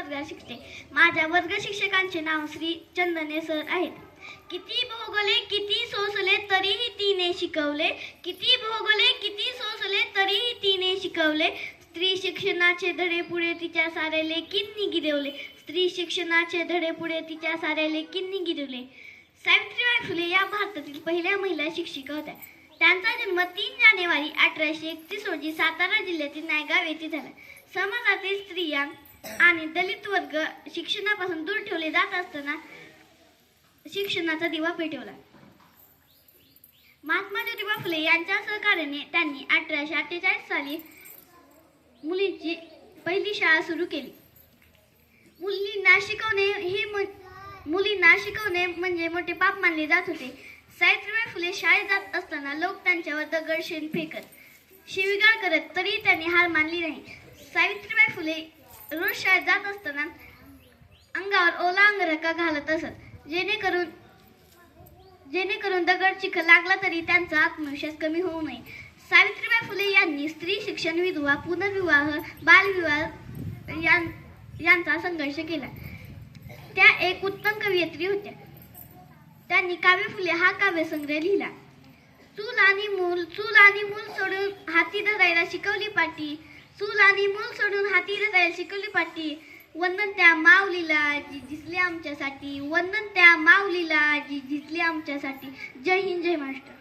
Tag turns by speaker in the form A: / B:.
A: वर्गात शिकते. माझ्या वर्ग शिक्षकांचे नाव श्री चंदने सर आहेत. किती भोगले किती सोसले तरीही तिने शिकवले. किती भोगले किती सोसले तरीही तिने शिकवले. स्त्री शिक्षणाचे धडे पुढे तिच्या साऱ्या लेकींनी गिरवले. स्त्री शिक्षणाचे धडे पुढे तिच्या साऱ्या लेकींनी गिरवले. सावित्रीबाई फुले या भारतातील पहिल्या महिला शिक्षिका होत्या. त्यांचा जन्म 3 जानेवारी 1831 रोजी सातारा जिल्ह्यातील नायगाव येथे झाला. समाजातील स्त्रिया आणि दलित वर्ग शिक्षणापासून दूर ठेवले जात असताना शिक्षणाचा दिवा पेटवला. महात्मा ज्योतिबा फुले यांच्या सहकार्याने त्यांनी 1848 साली मुलींची पहिली शाळा सुरू केली. मुलींना शिकवणे म्हणजे मोठे पाप मानले जात होते. सावित्रीबाई फुले शाळेत जात असताना लोक त्यांच्यावर दगड शेण फेकत, शिवीगाळ करत, तरी त्यांनी हार मानली नाही. सावित्रीबाई फुले रोज शाळेत जात असताना अंगावर ओला अंगरखा घालत असत, जेणेकरून दगड चिखल लागला तरी त्यांचा आत्मविश्वास कमी होऊ नये. सावित्रीबाई फुले यांनी स्त्री शिक्षण, विधवा, पुनर्विवाह, बालविवाह यांचा संघर्ष केला. त्या एक उत्तम कवयित्री होत्या. त्यांनी काव्य फुले हा काव्यसंग्रह लिहिला. चूल आणि मूल सोडून हाती धरायला शिकवली पाटी. चूल आणि मूल सोडून हाती धरायला शिकवली पाटी. वंदन त्या माऊलीला जी झिजली आमच्यासाठी. वंदन त्या माऊलीला जी झिजली आमच्यासाठी. जय हिंद, जय महाराष्ट्र.